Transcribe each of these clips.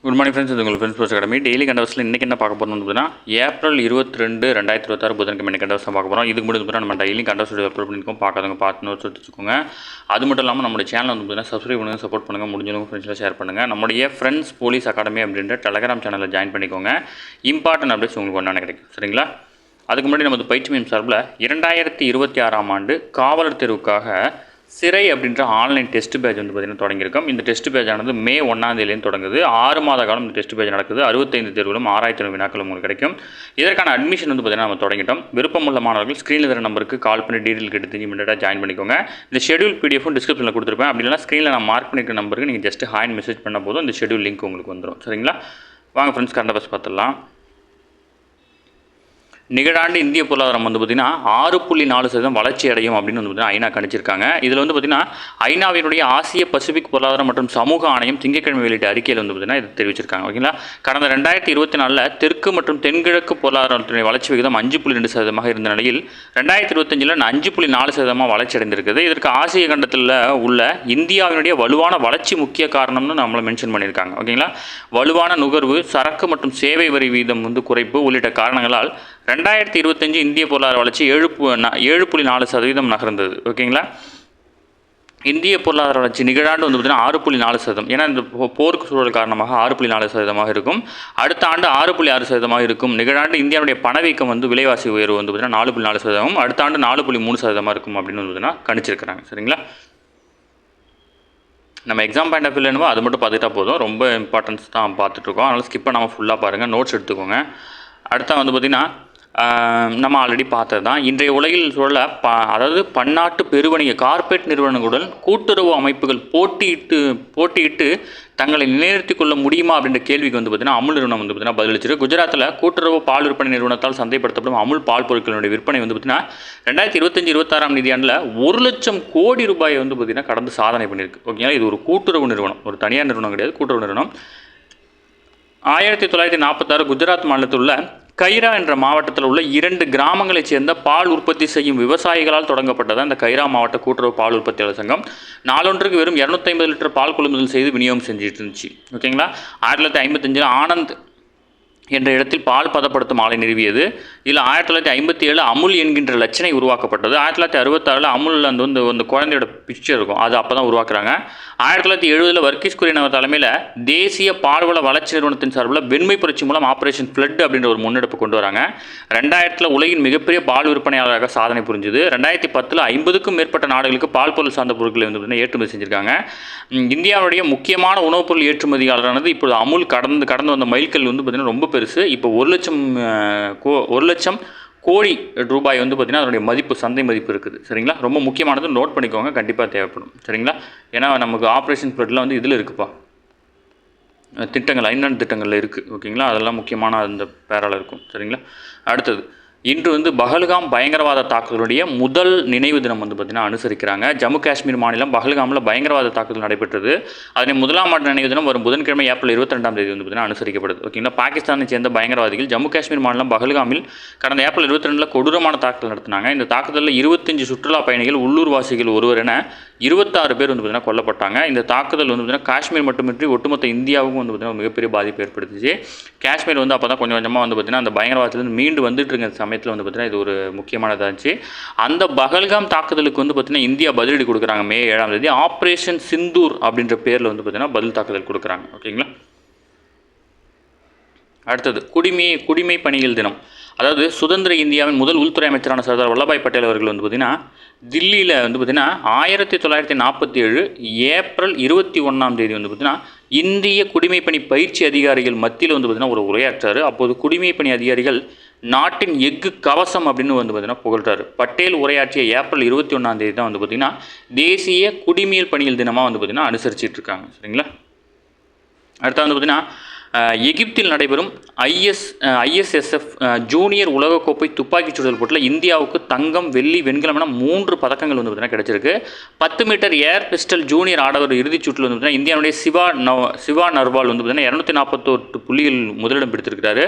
Good morning friends. இது உங்கள் friends sports academy. Daily கண்டவர்ஸில் இன்றைக்கி என்ன பார்க்க போகிறோம் அப்படின்னா ஏப்ரல் 22, 2026 புதன்கிழமை கண்டவர்ஸ் தான் பார்க்க போகிறோம். இதுக்கு மட்டும் நம்ம டெய்லி கண்டவர்ஸ் அப்லோட் பண்ணியிருக்கோம். பார்க்காதவங்க பார்த்து நோட்ஸ் எடுத்துக்கோங்க. அது மட்டும் இல்லாமல் நம்மளுடைய சேனல் வந்து பார்த்தீங்கன்னா சப்ஸ்கிரைப் பண்ணுங்கள், சப்போர்ட் பண்ணுங்கள், முடிஞ்சவங்க ஃப்ரெண்ட்ஸில் ஷேர் பண்ணுங்கள். நம்முடைய ஃப்ரெண்ட்ஸ் போலீஸ் அகாடமி அப்படின்ற டெலகிராம் சேனலில் ஜாயின் பண்ணிக்கோங்க. இம்பார்ட்டன்ட் அப்டேட்ஸ் உங்களுக்கு ஒன்றா கிடைக்கும். சரிங்களா? அதுக்கு முன்னாடி நமது பயிற்சி மையம் சார்பில் 2026ஆம் ஆண்டு காவலர் தேர்வுக்காக சிறை அப்படின்ற ஆன்லைன் டெஸ்ட் பேட்ச் வந்து பார்த்திங்கன்னா தொடங்கியிருக்கோம். இந்த டெஸ்ட் பேட்ச் ஆனது மே 1ஆம் தொடங்குது. 6 மாத காலம் இந்த டெஸ்ட் பேட்ச் நடக்குது. 65 தேர்வுகளும் 6500 வினாக்களும் உங்களுக்கு கிடைக்கும். இதற்கான அட்மிஷன் வந்து பார்த்திங்கன்னா நம்ம தொடங்கிட்டோம். விருப்பமுள்ள மாணவர்கள் ஸ்க்ரீனில் தர நம்பருக்கு கால் பண்ணி டீட்டெயில் கேட்டு இமீடியட்டாக ஜாயின் பண்ணிக்கோங்க. இந்த ஷெடியூல் பிடிஎஃபும் டிஸ்கிரிப்ஷனில் கொடுத்துருப்பேன். அப்படி இல்லைனா ஸ்க்ரீனில் நான் மார்க் பண்ணிக்கிற நம்பருக்கு நீங்கள் ஜஸ்ட் ஹாய் மெசேஜ் பண்ண போதும் இந்த ஷெடியூல் லிங்க் உங்களுக்கு வந்துடும். சரிங்களா? வாங்க ஃப்ரெண்ட்ஸ், கரண்ட் அஃபேர்ஸ் பார்த்துடலாம். நிகழாண்டு இந்திய பொருளாதாரம் வந்து பார்த்திங்கன்னா 6.4% வளர்ச்சி அடையும் அப்படின்னு வந்து பார்த்திங்கன்னா ஐநா கணிச்சிருக்காங்க. இதில் வந்து பார்த்திங்கன்னா ஐநாவினுடைய ஆசிய பசிபிக் பொருளாதாரம் மற்றும் சமூக ஆணையம் திங்கட்கிழமை வெளியிட்ட அறிக்கையில் வந்து பார்த்திங்கன்னா இது தெரிவிச்சிருக்காங்க. ஓகேங்களா? கடந்த 2024 தெற்கு மற்றும் தென்கிழக்கு பொருளாதாரத்தினுடைய வளர்ச்சி விகிதம் 5.2% இருந்த நிலையில் 2025 5.4% வளர்ச்சி அடைந்திருக்குது. இதற்கு ஆசிய கண்டத்தில் உள்ள இந்தியாவினுடைய வலுவான வளர்ச்சி முக்கிய காரணம்னு நம்மளை மென்ஷன் பண்ணியிருக்காங்க. ஓகேங்களா? வலுவான நுகர்வு, சரக்கு மற்றும் சேவை வரி வீதம் வந்து குறைப்பு உள்ளிட்ட காரணங்களால் 2025 இந்திய பொருளாதார வளர்ச்சி 7.4% நகர்ந்தது. ஓகேங்களா? இந்திய பொருளாதார வளர்ச்சி நிகழாண்டு வந்து பார்த்திங்கன்னா 6.4%. ஏன்னா இந்த போருக்கு சூழல் காரணமாக 6.4% இருக்கும். அடுத்த ஆண்டு 6.6% இருக்கும். நிகழாண்டு இந்தியாவுடைய பணவீக்கம் வந்து விலைவாசி உயர்வு வந்து பார்த்திங்கன்னா 4.4%, அடுத்த ஆண்டு 4.3% இருக்கும் அப்படின்னு வந்து பார்த்திங்கன்னா கணிச்சிருக்கிறாங்க. சரிங்களா? நம்ம எக்ஸாம் பாயிண்ட் ஆஃப் வியூ என்னவோ அது மட்டும் பார்த்துட்டா போதும். ரொம்ப இம்பார்ட்டன்ஸ் தான் பார்த்துட்ருக்கோம். அதனால் ஸ்கிப் பண்ணாமல் ஃபுல்லாக பாருங்கள், நோட்ஸ் எடுத்துக்கோங்க. அடுத்த வந்து பார்த்திங்கன்னா நம்ம ஆல்ரெடி பார்த்தது தான். இன்றைய உலகில் சூழல அதாவது பன்னாட்டு பெருவணிக கார்ப்பரேட் நிறுவனங்களுடன் கூட்டுறவு அமைப்புகள் போட்டியிட்டு தங்களை நிலைநிறுத்திக் கொள்ள முடியுமா அப்படின்ற கேள்விக்கு வந்து பார்த்திங்கன்னா அமுல் நிறுவனம் வந்து பார்த்திங்கன்னா பதிலளிச்சிருக்கு. குஜராத்தில் கூட்டுறவு பால் விற்பனை நிறுவனத்தால் சந்தைப்படுத்தப்படும் அமுல் பால் பொருட்களுடைய விற்பனை வந்து பார்த்திங்கன்னா 2025-26 நிதியாண்டில் 1 லட்சம் கோடி ரூபாயை வந்து பார்த்திங்கன்னா கடந்து சாதனை பண்ணியிருக்கு. ஓகேங்களா? இது ஒரு கூட்டுறவு நிறுவனம், ஒரு தனியார் நிறுவனம் கிடையாது, கூட்டுறவு நிறுவனம். 1946 குஜராத் மாநிலத்தில் உள்ள கைரா என்ற மாவட்டத்தில் உள்ள 2 கிராமங்களைச் சேர்ந்த பால் உற்பத்தி செய்யும் விவசாயிகளால் தொடங்கப்பட்டது அந்த கைரா மாவட்ட கூட்டுறவு பால் உற்பத்தியாளர் சங்கம். நாளொன்றுக்கு வெறும் 250 லிட்டர் பால் கொள்முதல் செய்து விநியோகம் செஞ்சுட்டு இருந்துச்சு. ஓகேங்களா? 1955 ஆனந்த் என்ற இடத்தில் பால் பதப்படுத்தும் ஆலை நிறுவியது. இதில் 1957 அமுல் என்கின்ற லட்சணை உருவாக்கப்பட்டது. 1966 அமுல் அந்த குழந்தையோட பிக்சர் இருக்கும், அது அப்போ தான் உருவாக்குறாங்க. 1970 வர்கீஸ் குரியன் அவர் தலைமையில் தேசிய பால்வள வளர்ச்சி நிறுவனத்தின் சார்பில் வெண்மை புரட்சி மூலம் ஆப்ரேஷன் ஃப்ளட் அப்படின்ற ஒரு முன்னெடுப்பு கொண்டு வராங்க. 2000 உலகின் மிகப்பெரிய பால் விற்பனையாளராக சாதனை புரிஞ்சுது. 2010 50க்கும் மேற்பட்ட நாடுகளுக்கு பால் பொருள் சார்ந்த பொருட்களை வந்து ஏற்றுமதி செஞ்சுருக்காங்க. இந்தியாவுடைய முக்கியமான உணவுப் பொருள் ஏற்றுமதியாளரானது இப்போது அமுல் கடந்து வந்த மைல்கல் வந்து பார்த்திங்கன்னா ரொம்ப பெருசு. இப்போ 1 லட்சம் கோடி ரூபாய் வந்து பார்த்திங்கன்னா அதனுடைய மதிப்பு, சந்தை மதிப்பு இருக்குது. சரிங்களா? ரொம்ப முக்கியமானது, நோட் பண்ணிக்கோங்க, கண்டிப்பாக தேவைப்படும். சரிங்களா? ஏன்னா நமக்கு ஆப்ரேஷன் ஃப்ளட்லாம் வந்து இதில் இருக்குப்பா, திட்டங்கள், ஐநாடு திட்டங்களில் இருக்குது. ஓகேங்களா? அதெல்லாம் முக்கியமான அந்த பேரால் இருக்கும். சரிங்களா? அடுத்தது, இன்று வந்து பஹல்காம் பயங்கரவாத தாக்குதலுடைய முதல் நினைவு தினம் வந்து பார்த்திங்கன்னா அனுசரிக்கிறாங்க. ஜம்மு காஷ்மீர் மாநிலம் பஹல்காமில் பயங்கரவாத தாக்குதல் நடைபெற்றது. அதனை முதலாம் ஆண்டு நினைவு தினம் வரும் புதன்கிழமை ஏப்ரல் 22 வந்து பார்த்திங்கன்னா அனுசரிக்கப்படுது. ஓகேங்களா? பாகிஸ்தானை சேர்ந்த பயங்கரவாதிகள் ஜம்மு காஷ்மீர் மாநிலம் பஹல்காமில் கடந்த ஏப்ரல் 22 கொடூரமான தாக்குதல் நடத்தினாங்க. இந்த தாக்குதலில் 25 சுற்றுலா பயணிகள், உள்ளூர்வாசிகள் ஒருவர் என 26 பேர் வந்து பார்த்திங்கன்னா கொல்லப்பட்டாங்க. இந்த தாக்குதல் வந்து பார்த்திங்கன்னா காஷ்மீர் மட்டுமின்றி ஒட்டுமொத்த இந்தியாவுக்கும் வந்து பார்த்திங்கன்னா மிகப்பெரிய பாதிப்பு ஏற்படுத்துச்சு. காஷ்மீர் வந்து அப்போ தான் கொஞ்சம் கொஞ்சமாக வந்து பார்த்திங்கன்னா அந்த பயங்கரவாதத்திலிருந்து மீண்டு வந்துட்டு இருக்க சமயத்தில் வந்து பார்த்திங்கன்னா இது ஒரு முக்கியமானதாக இருந்துச்சு. அந்த பஹல்காம் தாக்குதலுக்கு வந்து பார்த்திங்கன்னா இந்தியா பதிலடி கொடுக்குறாங்க. மே 7 ஆப்ரேஷன் சிந்தூர் அப்படின்ற பேரில் வந்து பார்த்திங்கன்னா பதில் தாக்குதல் கொடுக்குறாங்க. ஓகேங்களா? அடுத்தது, குடிமை பணிகள் தினம். அதாவது சுதந்திர இந்தியாவின் முதல் உள்துறை அமைச்சரான சர்தார் வல்லபாய் பட்டேல் அவர்கள் வந்து பார்த்திங்கன்னா தில்லியில் வந்து பார்த்திங்கன்னா 1947 ஏப்ரல் 21 வந்து பார்த்திங்கன்னா இந்திய குடிமைப்பணி பயிற்சி அதிகாரிகள் மத்தியில் வந்து பார்த்திங்கன்னா ஒரு உரையாற்றார். அப்போது குடிமைப்பணி அதிகாரிகள் நாட்டின் எஃகு கவசம் அப்படின்னு வந்து பார்த்திங்கன்னா புகழ்றாரு. பட்டேல் உரையாற்றிய ஏப்ரல் 21 தான் வந்து பார்த்திங்கன்னா தேசிய குடிமையல் பணிகள் தினமாக வந்து பார்த்திங்கன்னா அனுசரிச்சிட்டு இருக்காங்க. சரிங்களா? அடுத்து வந்து பார்த்திங்கன்னா எகிப்தில் நடைபெறும் ஐஎஸ்எஸ்எஃப் ஜூனியர் உலகக்கோப்பை துப்பாக்கிச் சுடுதல் போட்டியில் இந்தியாவுக்கு தங்கம், வெள்ளி, வெண்கலம் என 3 பதக்கங்கள் வந்து பார்த்திங்கன்னா கிடைச்சிருக்கு. 10 மீட்டர் ஏர் பிஸ்டல் ஜூனியர் ஆடவர் இறுதிச் சுற்றில் வந்து பார்த்திங்கன்னா இந்தியாவுடைய சிவா நர்வால் வந்து பார்த்திங்கன்னா 241 புள்ளிகள் முதலிடம் பிடித்திருக்கிறாரு.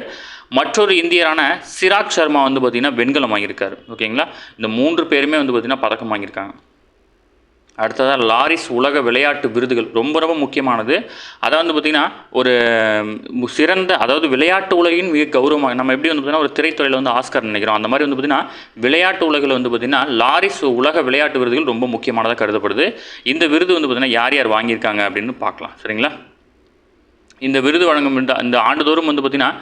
மற்றொரு இந்தியரான சிராக் சர்மா வந்து பார்த்திங்கன்னா வெண்கலம் வாங்கியிருக்காரு. ஓகேங்களா? இந்த 3 பேருமே வந்து பார்த்திங்கன்னா பதக்கம் வாங்கியிருக்காங்க. அடுத்ததாக லாரிஸ் உலக விளையாட்டு விருதுகள் ரொம்ப ரொம்ப முக்கியமானது. அதை வந்து பார்த்திங்கன்னா ஒரு சிறந்த, அதாவது விளையாட்டு உலகின் மிக கௌரவமாக, நம்ம எப்படி வந்து பார்த்திங்கன்னா ஒரு திரைத்துறையில் வந்து ஆஸ்கர் நினைக்கிறோம், அந்த மாதிரி வந்து பார்த்திங்கன்னா விளையாட்டு உலகில் வந்து பார்த்திங்கன்னா லாரிஸ் உலக விளையாட்டு விருதுகள் ரொம்ப முக்கியமானதாக கருதப்படுது. இந்த விருது வந்து பார்த்திங்கன்னா யார் யார் வாங்கியிருக்காங்க அப்படின்னு பார்க்கலாம். சரிங்களா? இந்த விருது வழங்கும் இந்த ஆண்டுதோறும் வந்து பார்த்திங்கன்னா,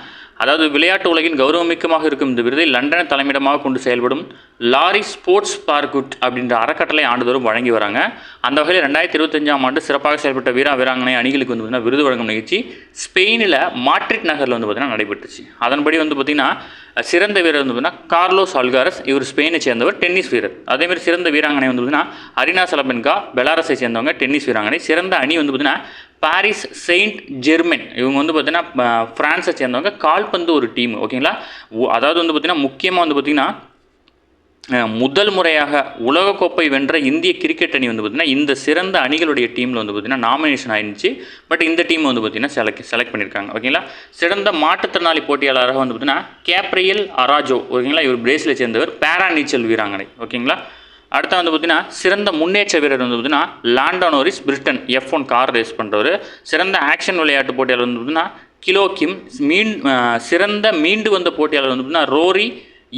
அதாவது விளையாட்டு உலகின் கௌரவமிக்கமாக இருக்கும் இந்த விருதை லண்டனை தலைமையிடமாக கொண்டு செயல்படும் லாரி ஸ்போர்ட்ஸ் பார்குட் அப்படின்ற அறக்கட்டளை ஆண்டுதோறும் வழங்கி வராங்க. அந்த வகையில் 2025ஆம் ஆண்டு சிறப்பாக செயல்பட்ட வீராங்கனை அணிகளுக்கு வந்து பார்த்திங்கன்னா விருது வழங்கும் நிகழ்ச்சி ஸ்பெயினில் மாட்ரிட் நகரில் வந்து பார்த்திங்கன்னா நடைபெற்றுச்சு. அதன்படி வந்து பார்த்திங்கன்னா சிறந்த வீரர் வந்து பார்த்திங்கன்னா கார்லோஸ் அல்காரஸ், இவர் ஸ்பெயினை சேர்ந்தவர், டென்னிஸ் வீரர். அதேமாதிரி சிறந்த வீராங்கனை வந்து பார்த்திங்கன்னா அரினா சலபென்கா, பெலாரஸை சேர்ந்தவங்க, டென்னிஸ் வீராங்கனை. சிறந்த அணி வந்து பார்த்திங்கன்னா பாரிஸ் செயின்ட் ஜெர்மென், இவங்க வந்து பார்த்திங்கன்னா ஃப்ரான்ஸை சேர்ந்தவங்க, கால்பந்து ஒரு டீம். ஓகேங்களா? அதாவது வந்து பார்த்திங்கன்னா முக்கியமாக வந்து பார்த்திங்கன்னா முதல் முறையாக உலகக்கோப்பை வென்ற இந்திய கிரிக்கெட் அணி வந்து பார்த்திங்கன்னா இந்த சிறந்த அணிகளுடைய டீமில் வந்து பார்த்திங்கன்னா நாமினேஷன் ஆயிருந்துச்சு. பட் இந்த டீம் வந்து பார்த்திங்கன்னா செலக்ட் பண்ணியிருக்காங்க. ஓகேங்களா? சிறந்த மாற்றுத்திறனாளி போட்டியாளராக வந்து பார்த்திங்கன்னா கேப்ரியல் அராஜோ, ஓகேங்களா, இவர் பிரேசிலை சேர்ந்தவர், பேரா நீச்சல் வீராங்கனை. ஓகேங்களா? அடுத்த வந்து பார்த்திங்கன்னா சிறந்த முன்னேற்ற வீரர் வந்து பார்த்திங்கன்னா Lando Norris, Britain, F1 car race பண்ணுறவர். சிறந்த ஆக்ஷன் விளையாட்டு போட்டியாளர் வந்து பார்த்திங்கன்னா கிலோ கிம். சிறந்த மீண்டு வந்த போட்டியாளர் வந்து பார்த்திங்கன்னா ரோரி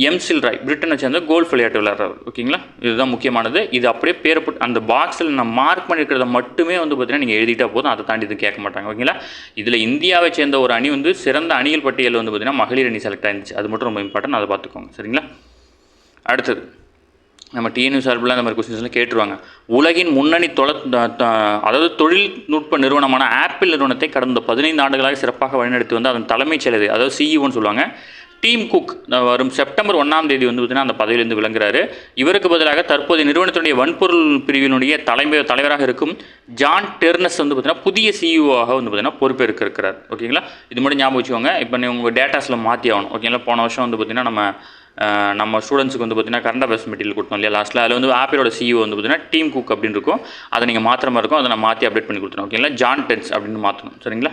எம்சில்ராய், பிரிட்டனை சேர்ந்த கோல்ஃப் விளையாட்டு விளையாடுறவர். ஓகேங்களா? இதுதான் முக்கியமானது. இது அப்படியே பேரப்பட்டு அந்த பாக்ஸில் நான் மார்க் பண்ணியிருக்கிறத மட்டுமே வந்து பார்த்திங்கன்னா நீங்கள் எழுதிட்டா போதும், அதை தாண்டி இது கேட்க மாட்டாங்க. ஓகேங்களா? இதில் இந்தியாவை சேர்ந்த ஒரு அணி வந்து சிறந்த அணிகள் பட்டியலில் வந்து பார்த்திங்கன்னா மகளிர் அணி செலக்ட் ஆயிருந்துச்சு. அது மட்டும் ரொம்ப இம்பார்ட்டன், அதை பார்த்துக்கோங்க. சரிங்களா? அடுத்தது நம்ம டிஎன்யூ சார்பில் அந்த மாதிரி கொஸ்டின்ஸ்லாம் கேட்டுருவாங்க. உலகின் முன்னணி அதாவது தொழில்நுட்ப நிறுவனமான ஆப்பிள் நிறுவனத்தை கடந்த 15 ஆண்டுகளாக சிறப்பாக வழிநடத்தி வந்து அதன் தலைமைச் செயலர், அதாவது சிஇஓன்னு சொல்லுவாங்க, டீம் குக் வரும் செப்டம்பர் 1ஆம் தேதி வந்து பார்த்திங்கன்னா அந்த பதவியிலிருந்து விளங்குறாரு. இவருக்கு பதிலாக தற்போதைய நிறுவனத்தினுடைய வன்பொருள் பிரிவினுடைய தலைவராக இருக்கும் ஜான் டெர்னஸ் வந்து பார்த்திங்கன்னா புதிய சிஇஓவாக வந்து பார்த்திங்கன்னா பொறுப்பேற்க இருக்கிறார். ஓகேங்களா? இது மட்டும் ஞாபகம் வச்சுக்கோங்க. இப்போ நீங்கள் உங்கள் டேட்டாஸில் மாற்றி ஆகணும். ஓகேங்களா? போன வருஷம் வந்து பார்த்திங்கன்னா நம்ம ஸ்டூடெண்ட்ஸுக்கு வந்து பார்த்திங்கன்னா கரண்ட் அஃபேர்ஸ் மெட்டீரியல் கொடுத்தோம் இல்லையா லாஸ்ட்டில், அதில் வந்து ஆப்பிளோட சிஇஓ வந்து பார்த்திங்கன்னா டீம் குக் அப்படின்னு இருக்கும். அதை நீங்கள் மாத்திர மாதிரி இருக்கும், அதை நான் மாற்றி அப்டேட் பண்ணி கொடுத்துருவோம். ஓகேங்களா? ஜான் டென்ஸ் அப்படின்னு மாற்றணும். சரிங்களா?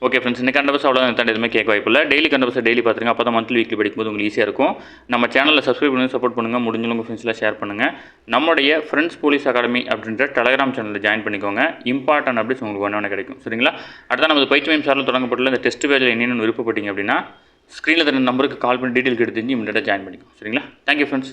ஓகே ஃப்ரெண்ட்ஸ், இந்த கரண்ட் அஃபேர்ஸ் அவ்வளோ தாண்டி எதுவுமே கேட்க வாய்ப்பு இல்லை. டெய்லி கரண்ட் அஃபேர்ஸ் டெய்லி பார்த்துருங்க. அப்போ தான் மந்த்லி வீக்லி படிக்கும்போது உங்களுக்கு ஈஸியாக இருக்கும். நம்ம சேனலில் சப்ஸ்கிரைப் பண்ணி சப்போர்ட் பண்ணுங்கள். முடிஞ்சவங்க உங்கள் ஃப்ரெண்ட்ஸில் ஷேர் பண்ணுங்கள். நம்முடைய ஃப்ரெண்ட்ஸ் போலீஸ் அகாடமி அப்படின்ற டெலிகிராம் சேனலில் ஜாயின் பண்ணிக்கோங்க. இம்பார்ட்டன்ட் அப்டேட்ஸ் உங்களுக்கு ஒன்று கிடைக்கும். சரிங்களா? அடுத்த நம்ம பயிற்சி மையம் சாரில் தொடங்கப்பட்டுள்ள இந்த டெஸ்ட் பேஜில் என்னென்னு விருப்பப்பட்டீங்க அப்படின்னா ஸ்க்ரீனில் தர நம்பருக்கு கால் பண்ணி டீட்டெயில் எடுத்து தெரிஞ்சு இமீடியட்டாக ஜாயின் பண்ணிக்கோங்க. சரிங்களா? Thank you friends.